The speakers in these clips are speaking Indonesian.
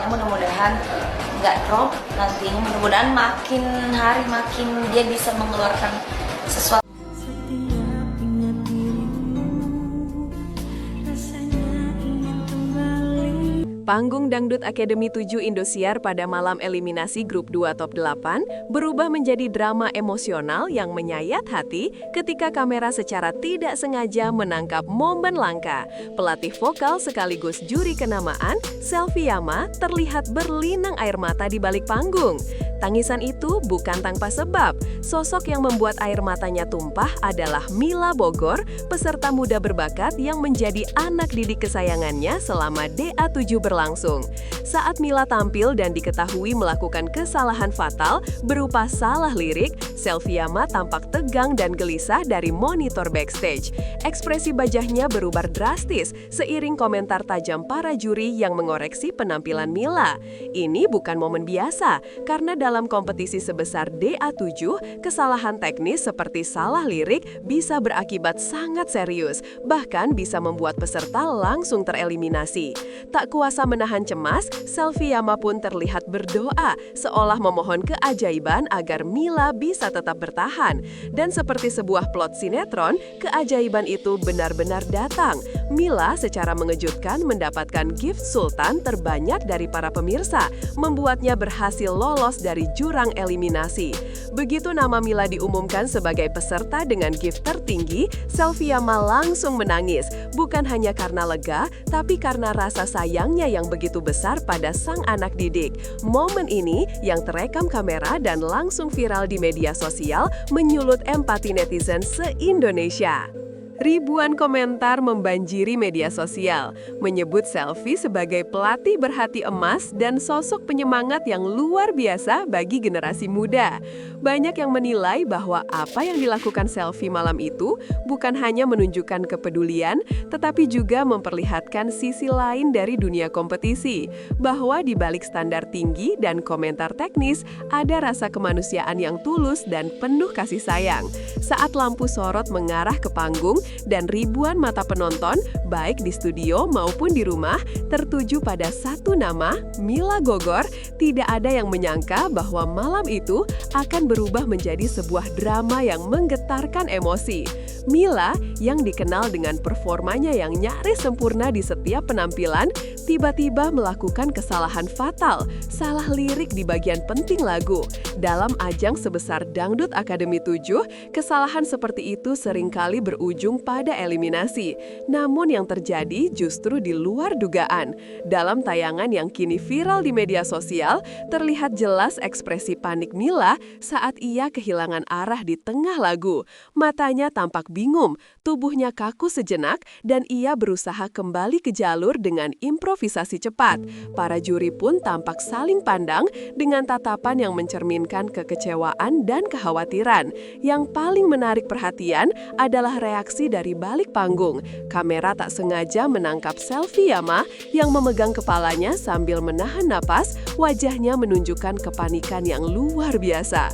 mudah-mudahan nggak drop nantinya, mudah-mudahan makin hari makin dia bisa mengeluarkan sesuatu. Panggung Dangdut Akademi 7 Indosiar pada malam eliminasi grup 2 top 8 berubah menjadi drama emosional yang menyayat hati ketika kamera secara tidak sengaja menangkap momen langka. Pelatih vokal sekaligus juri kenamaan, Selvi Yama, terlihat berlinang air mata di balik panggung. Tangisan itu bukan tanpa sebab. Sosok yang membuat air matanya tumpah adalah Mila Bogor, peserta muda berbakat yang menjadi anak didik kesayangannya selama DA7 berlangsung. Saat Mila tampil dan diketahui melakukan kesalahan fatal berupa salah lirik, Selvi Yama tampak tegang dan gelisah dari monitor backstage. Ekspresi wajahnya berubah drastis seiring komentar tajam para juri yang mengoreksi penampilan Mila. Ini bukan momen biasa, karena dalam kompetisi sebesar DA7, kesalahan teknis seperti salah lirik bisa berakibat sangat serius, bahkan bisa membuat peserta langsung tereliminasi. Tak kuasa menahan cemas, Selvi Yama pun terlihat berdoa, seolah memohon keajaiban agar Mila bisa tetap bertahan. Dan seperti sebuah plot sinetron, keajaiban itu benar-benar datang. Mila secara mengejutkan mendapatkan gift sultan terbanyak dari para pemirsa, membuatnya berhasil lolos dari jurang eliminasi. Begitu nama Mila diumumkan sebagai peserta dengan gift tertinggi, Selvi Yama langsung menangis, bukan hanya karena lega, tapi karena rasa sayangnya yang begitu besar pada sang anak didik. Momen ini yang terekam kamera dan langsung viral di media sosial menyulut empati netizen se-Indonesia. Ribuan komentar membanjiri media sosial, menyebut Selvi sebagai pelatih berhati emas dan sosok penyemangat yang luar biasa bagi generasi muda. Banyak yang menilai bahwa apa yang dilakukan Selvi malam itu bukan hanya menunjukkan kepedulian, tetapi juga memperlihatkan sisi lain dari dunia kompetisi, bahwa di balik standar tinggi dan komentar teknis, ada rasa kemanusiaan yang tulus dan penuh kasih sayang. Saat lampu sorot mengarah ke panggung, dan ribuan mata penonton, baik di studio maupun di rumah, tertuju pada satu nama, Mila Bogor, tidak ada yang menyangka bahwa malam itu akan berubah menjadi sebuah drama yang menggetarkan emosi. Mila, yang dikenal dengan performanya yang nyaris sempurna di setiap penampilan, tiba-tiba melakukan kesalahan fatal, salah lirik di bagian penting lagu. Dalam ajang sebesar Dangdut Akademi 7, kesalahan seperti itu seringkali berujung pada eliminasi. Namun yang terjadi justru di luar dugaan. Dalam tayangan yang kini viral di media sosial, terlihat jelas ekspresi panik Mila saat ia kehilangan arah di tengah lagu. Matanya tampak bingung, tubuhnya kaku sejenak, dan ia berusaha kembali ke jalur dengan improvisasi cepat. Para juri pun tampak saling pandang dengan tatapan yang mencerminkan kekecewaan dan kekhawatiran. Yang paling menarik perhatian adalah reaksi dari balik panggung. Kamera tak sengaja menangkap Selvi Yama yang memegang kepalanya sambil menahan napas, wajahnya menunjukkan kepanikan yang luar biasa.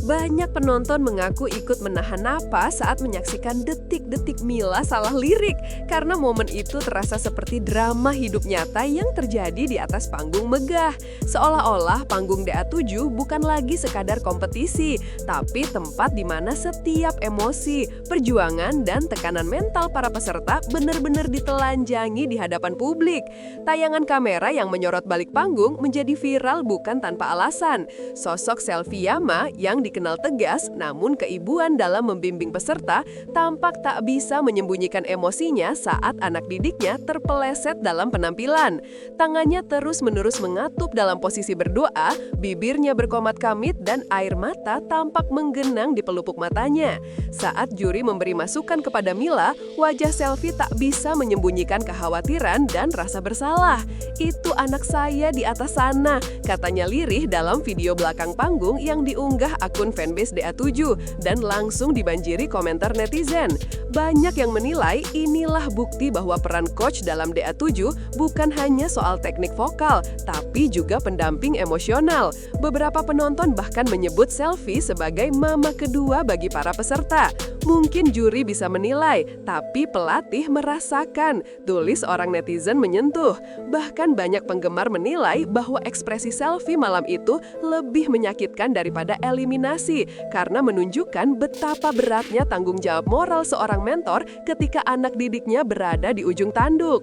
Banyak penonton mengaku ikut menahan napas saat menyaksikan detik-detik Mila salah lirik, karena momen itu terasa seperti drama hidup nyata yang terjadi di atas panggung megah. Seolah-olah panggung DA7 bukan lagi sekadar kompetisi, tapi tempat di mana setiap emosi, perjuangan, dan tekanan mental para peserta benar-benar ditelanjangi di hadapan publik. Tayangan kamera yang menyorot balik panggung menjadi viral bukan tanpa alasan. Sosok Selvi Yama yang dikenal tegas, namun keibuan dalam membimbing peserta tampak tak bisa menyembunyikan emosinya saat anak didiknya terpeleset dalam penampilan. Tangannya terus-menerus mengatup dalam posisi berdoa, bibirnya berkomat kamit, dan air mata tampak menggenang di pelupuk matanya. Saat juri memberi masukan kepada Mila, wajah Selvi tak bisa menyembunyikan kekhawatiran dan rasa bersalah. "Itu anak saya di atas sana," katanya lirih dalam video belakang panggung yang diunggah akun fanbase DA7 dan langsung dibanjiri komentar netizen. Banyak yang menilai inilah bukti bahwa peran coach dalam DA7 bukan hanya soal teknik vokal, tapi juga pendamping emosional. Beberapa penonton bahkan menyebut Selvi sebagai mama kedua bagi para peserta. Mungkin juri bisa menilai, tapi pelatih merasakan, tulis orang netizen menyentuh. Bahkan banyak penggemar menilai bahwa ekspresi selfie malam itu lebih menyakitkan daripada eliminasi karena menunjukkan betapa beratnya tanggung jawab moral seorang mentor ketika anak didiknya berada di ujung tanduk.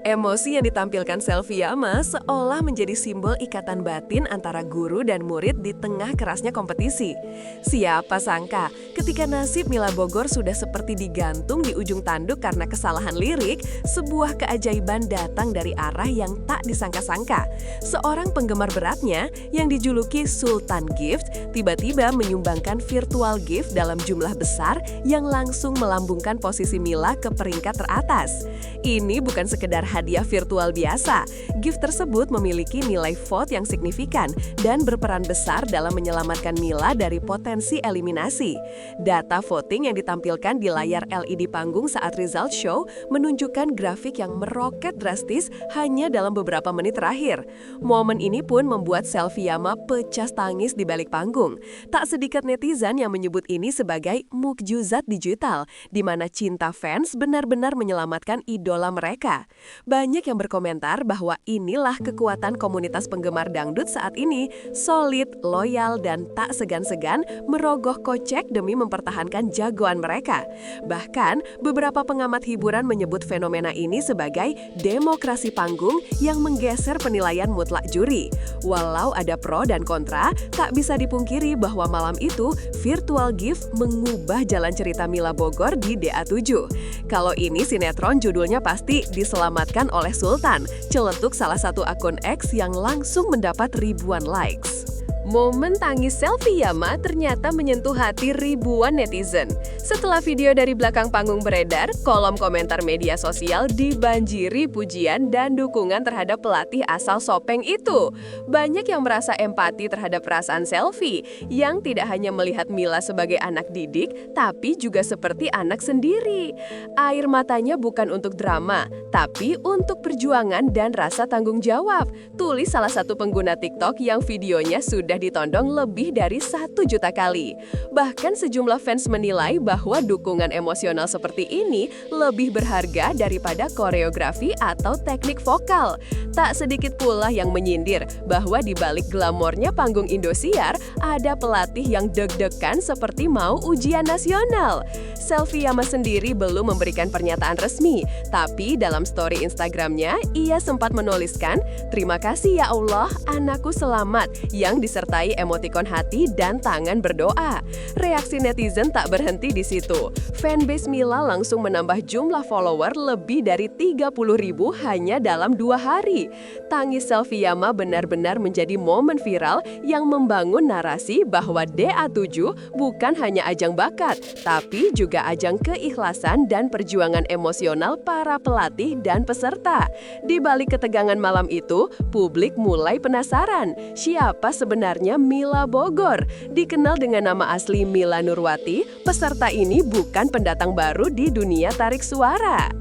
Emosi yang ditampilkan Selviama seolah menjadi simbol ikatan batin antara guru dan murid di tengah kerasnya kompetisi. Siapa sangka ketika nasib Mila Bogor sudah seperti digantung di ujung tanduk karena kesalahan lirik, sebuah keajaiban datang dari arah yang tak disangka-sangka. Seorang penggemar beratnya yang dijuluki Sultan Gift tiba-tiba menyumbangkan virtual gift dalam jumlah besar yang langsung melambungkan posisi Mila ke peringkat teratas. Ini bukan sekedar hadiah virtual biasa. Gift tersebut memiliki nilai vote yang signifikan dan berperan besar dalam menyelamatkan Mila dari potensi eliminasi. Data voting yang ditampilkan di layar LED panggung saat result show menunjukkan grafik yang meroket drastis hanya dalam beberapa menit terakhir. Momen ini pun membuat Selviama pecah tangis di balik panggung. Tak sedikit netizen yang menyebut ini sebagai mukjizat digital, di mana cinta fans benar-benar menyelamatkan idola mereka. Banyak yang berkomentar bahwa inilah kekuatan komunitas penggemar dangdut saat ini, solid, loyal, dan tak segan-segan merogoh kocek demi mempertahankan jagoan mereka. Bahkan, beberapa pengamat hiburan menyebut fenomena ini sebagai demokrasi panggung yang menggeser penilaian mutlak juri. Walau ada pro dan kontra, tak bisa dipungkiri bahwa malam itu virtual gift mengubah jalan cerita Mila Bogor di DA7. Kalau ini sinetron judulnya pasti Diselamatkan oleh Sultan, celetuk salah satu akun X yang langsung mendapat ribuan likes. Momen tangis Selviama ternyata menyentuh hati ribuan netizen. Setelah video dari belakang panggung beredar, kolom komentar media sosial dibanjiri pujian dan dukungan terhadap pelatih asal Sopeng itu. Banyak yang merasa empati terhadap perasaan Selvi, yang tidak hanya melihat Mila sebagai anak didik, tapi juga seperti anak sendiri. Air matanya bukan untuk drama, tapi untuk perjuangan dan rasa tanggung jawab, tulis salah satu pengguna TikTok yang videonya sudah ditondong lebih dari 1 juta kali. Bahkan sejumlah fans menilai bahwa dukungan emosional seperti ini lebih berharga daripada koreografi atau teknik vokal. Tak sedikit pula yang menyindir bahwa di balik glamornya panggung Indosiar, ada pelatih yang deg-degan seperti mau ujian nasional. Selviama sendiri belum memberikan pernyataan resmi, tapi dalam story Instagramnya, ia sempat menuliskan, "Terima kasih ya Allah, anakku selamat," yang disertai emotikon hati dan tangan berdoa. Reaksi netizen tak berhenti di situ. Fanbase Mila langsung menambah jumlah follower lebih dari 30.000 hanya dalam 2 hari. Tangis Selviama benar-benar menjadi momen viral yang membangun narasi bahwa DA7 bukan hanya ajang bakat, tapi juga ajang keikhlasan dan perjuangan emosional para pelatih dan peserta. Di balik ketegangan malam itu, publik mulai penasaran, siapa sebenarnya Mila Bogor? Dikenal dengan nama asli Mila Nurwati, peserta ini bukan pendatang baru di dunia tarik suara.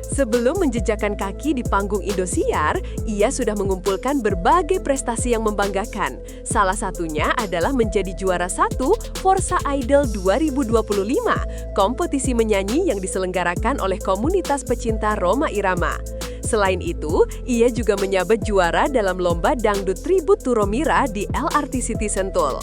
Sebelum menjejakkan kaki di panggung Indosiar, ia sudah mengumpulkan berbagai prestasi yang membanggakan. Salah satunya adalah menjadi juara 1 Forza Idol 2025, kompetisi menyanyi yang diselenggarakan oleh komunitas pecinta Rhoma Irama. Selain itu, ia juga menyabet juara dalam lomba dangdut tribut Turomira di LRT City Sentul.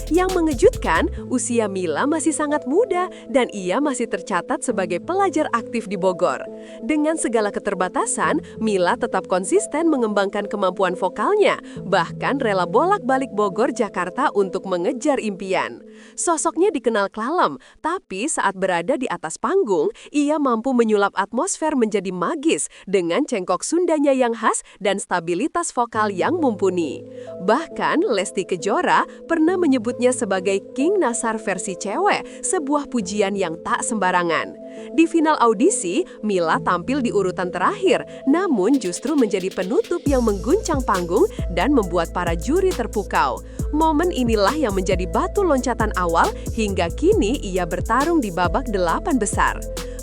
Yang mengejutkan, usia Mila masih sangat muda dan ia masih tercatat sebagai pelajar aktif di Bogor. Dengan segala keterbatasan, Mila tetap konsisten mengembangkan kemampuan vokalnya, bahkan rela bolak-balik Bogor, Jakarta untuk mengejar impian. Sosoknya dikenal kalem, tapi saat berada di atas panggung, ia mampu menyulap atmosfer menjadi magis dengan cengkok Sundanya yang khas dan stabilitas vokal yang mumpuni. Bahkan, Lesti Kejora pernah menyebut sebagai King Nasar versi cewek, sebuah pujian yang tak sembarangan. Di final audisi, Mila tampil di urutan terakhir, namun justru menjadi penutup yang mengguncang panggung dan membuat para juri terpukau. Momen inilah yang menjadi batu loncatan awal hingga kini ia bertarung di babak 8 besar.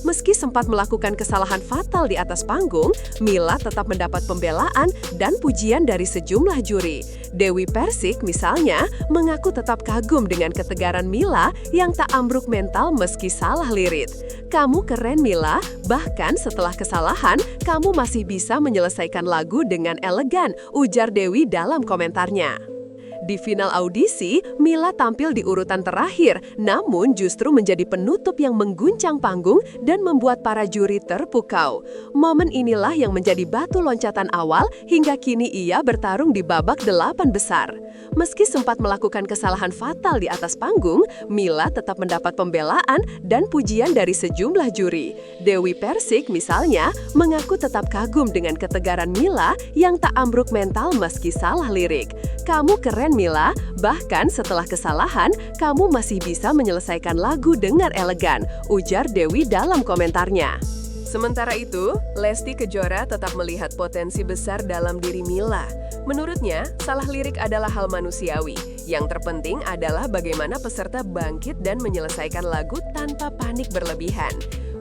Meski sempat melakukan kesalahan fatal di atas panggung, Mila tetap mendapat pembelaan dan pujian dari sejumlah juri. Dewi Persik misalnya mengaku tetap kagum dengan ketegaran Mila yang tak ambruk mental meski salah lirik. "Kamu keren Mila, bahkan setelah kesalahan, kamu masih bisa menyelesaikan lagu dengan elegan," ujar Dewi dalam komentarnya. Di final audisi, Mila tampil di urutan terakhir, namun justru menjadi penutup yang mengguncang panggung dan membuat para juri terpukau. Momen inilah yang menjadi batu loncatan awal hingga kini ia bertarung di babak 8 besar. Meski sempat melakukan kesalahan fatal di atas panggung, Mila tetap mendapat pembelaan dan pujian dari sejumlah juri. Dewi Persik misalnya mengaku tetap kagum dengan ketegaran Mila yang tak ambruk mental meski salah lirik. "Kamu keren Mila, bahkan setelah kesalahan, kamu masih bisa menyelesaikan lagu dengan elegan," ujar Dewi dalam komentarnya. Sementara itu, Lesti Kejora tetap melihat potensi besar dalam diri Mila. Menurutnya, salah lirik adalah hal manusiawi. Yang terpenting adalah bagaimana peserta bangkit dan menyelesaikan lagu tanpa panik berlebihan.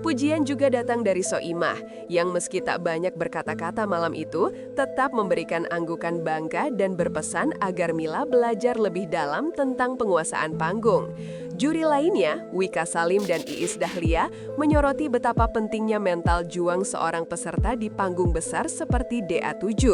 Pujian juga datang dari Soimah, yang meski tak banyak berkata-kata malam itu, tetap memberikan anggukan bangga dan berpesan agar Mila belajar lebih dalam tentang penguasaan panggung. Juri lainnya, Wika Salim dan Iis Dahlia, menyoroti betapa pentingnya mental juang seorang peserta di panggung besar seperti DA7.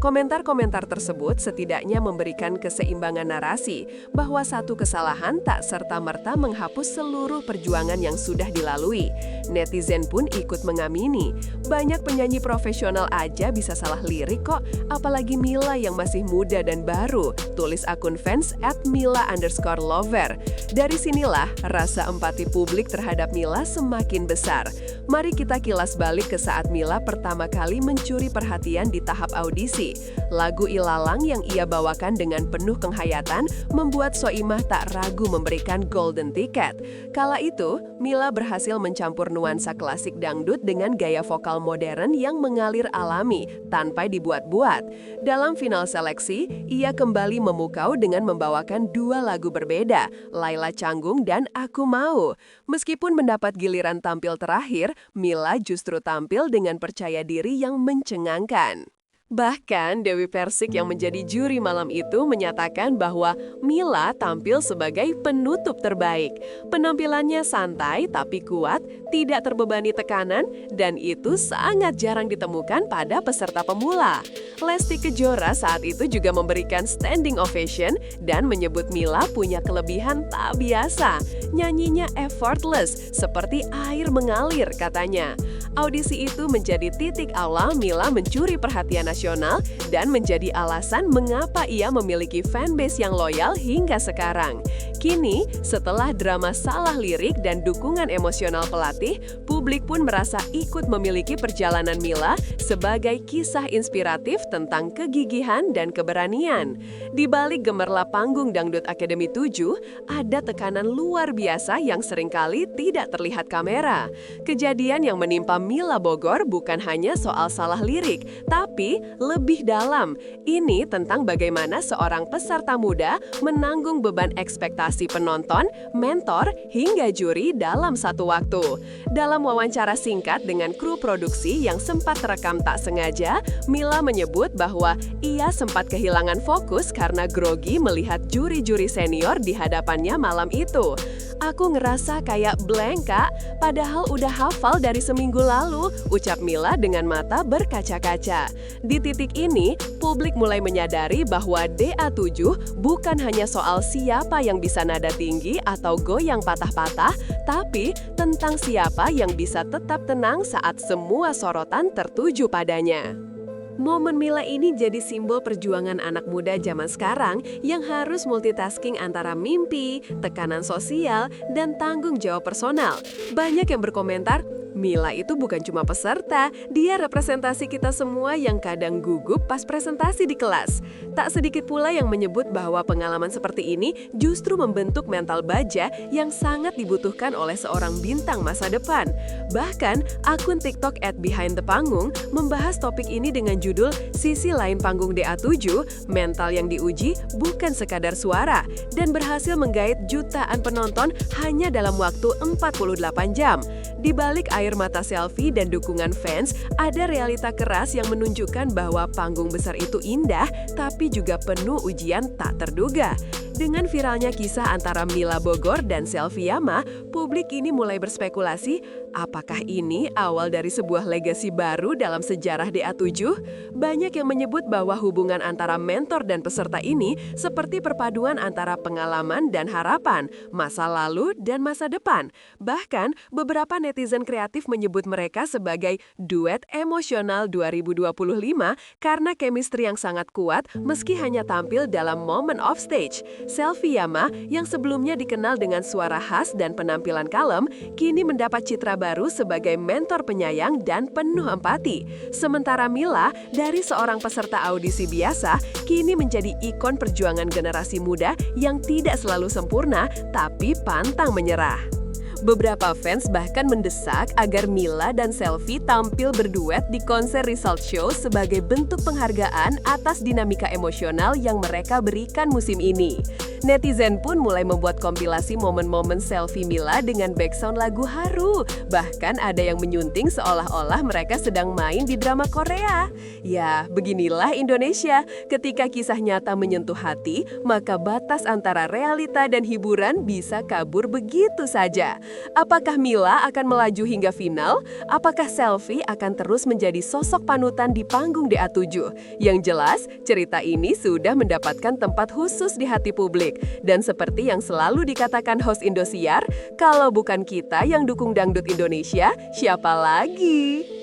Komentar-komentar tersebut setidaknya memberikan keseimbangan narasi, bahwa satu kesalahan tak serta-merta menghapus seluruh perjuangan yang sudah dilalui. Netizen pun ikut mengamini, banyak penyanyi profesional aja bisa salah lirik kok, apalagi Mila yang masih muda dan baru, tulis akun fans @mila_lover. Dari sinilah rasa empati publik terhadap Mila semakin besar. Mari kita kilas balik ke saat Mila pertama kali mencuri perhatian di tahap audisi. Lagu Ilalang yang ia bawakan dengan penuh penghayatan membuat Soimah tak ragu memberikan golden ticket. Kala itu, Mila berhasil mencampur nuansa klasik dangdut dengan gaya vokal modern yang mengalir alami tanpa dibuat-buat. Dalam final seleksi, ia kembali memukau dengan membawakan dua lagu berbeda, Laila Canggung dan Aku Mau. Meskipun mendapat giliran tampil terakhir, Mila justru tampil dengan percaya diri yang mencengangkan. Bahkan Dewi Persik yang menjadi juri malam itu menyatakan bahwa Mila tampil sebagai penutup terbaik. Penampilannya santai tapi kuat, tidak terbebani tekanan, dan itu sangat jarang ditemukan pada peserta pemula. Lesti Kejora saat itu juga memberikan standing ovation dan menyebut Mila punya kelebihan tak biasa. Nyanyinya effortless, seperti air mengalir katanya. Audisi itu menjadi titik awal Mila mencuri perhatian nasional dan menjadi alasan mengapa ia memiliki fanbase yang loyal hingga sekarang. Kini, setelah drama salah lirik dan dukungan emosional pelatih, publik pun merasa ikut memiliki perjalanan Mila sebagai kisah inspiratif tentang kegigihan dan keberanian. Di balik gemerlap panggung Dangdut Akademi 7, ada tekanan luar biasa yang seringkali tidak terlihat kamera. Kejadian yang menimpa Mila Bogor bukan hanya soal salah lirik, tapi lebih dalam. Ini tentang bagaimana seorang peserta muda menanggung beban ekspektasi penonton, mentor, hingga juri dalam satu waktu. Dalam wawancara singkat dengan kru produksi yang sempat terekam tak sengaja, Mila menyebut bahwa ia sempat kehilangan fokus karena grogi melihat juri-juri senior di hadapannya malam itu. "Aku ngerasa kayak blank, Kak, padahal udah hafal dari seminggu lalu," ucap Mila dengan mata berkaca-kaca. Di titik ini, publik mulai menyadari bahwa DA7 bukan hanya soal siapa yang bisa nada tinggi atau goyang patah-patah, tapi tentang siapa yang bisa tetap tenang saat semua sorotan tertuju padanya. Momen Mila ini jadi simbol perjuangan anak muda zaman sekarang yang harus multitasking antara mimpi, tekanan sosial, dan tanggung jawab personal. Banyak yang berkomentar, Mila itu bukan cuma peserta, dia representasi kita semua yang kadang gugup pas presentasi di kelas. Tak sedikit pula yang menyebut bahwa pengalaman seperti ini justru membentuk mental baja yang sangat dibutuhkan oleh seorang bintang masa depan. Bahkan, akun TikTok @BehindThePanggung membahas topik ini dengan judul Sisi Lain Panggung DA7, mental yang diuji bukan sekadar suara, dan berhasil menggait jutaan penonton hanya dalam waktu 48 jam. Di balik air mata selfie dan dukungan fans, ada realita keras yang menunjukkan bahwa panggung besar itu indah, tapi juga penuh ujian tak terduga. Dengan viralnya kisah antara Mila Bogor dan Selvi Yama, publik ini mulai berspekulasi, apakah ini awal dari sebuah legasi baru dalam sejarah DA7? Banyak yang menyebut bahwa hubungan antara mentor dan peserta ini seperti perpaduan antara pengalaman dan harapan, masa lalu dan masa depan. Bahkan, beberapa netizen kreatif menyebut mereka sebagai duet emosional 2025 karena chemistry yang sangat kuat meski hanya tampil dalam moment off stage. Selvi Yama, yang sebelumnya dikenal dengan suara khas dan penampilan kalem, kini mendapat citra baru sebagai mentor penyayang dan penuh empati. Sementara Mila, dari seorang peserta audisi biasa, kini menjadi ikon perjuangan generasi muda yang tidak selalu sempurna, tapi pantang menyerah. Beberapa fans bahkan mendesak agar Mila dan Selvi tampil berduet di konser Result Show sebagai bentuk penghargaan atas dinamika emosional yang mereka berikan musim ini. Netizen pun mulai membuat kompilasi momen-momen selfie Mila dengan background lagu haru. Bahkan ada yang menyunting seolah-olah mereka sedang main di drama Korea. Ya, beginilah Indonesia. Ketika kisah nyata menyentuh hati, maka batas antara realita dan hiburan bisa kabur begitu saja. Apakah Mila akan melaju hingga final? Apakah Selvi akan terus menjadi sosok panutan di panggung DA7? Yang jelas, cerita ini sudah mendapatkan tempat khusus di hati publik. Dan seperti yang selalu dikatakan host Indosiar, kalau bukan kita yang dukung dangdut Indonesia, siapa lagi?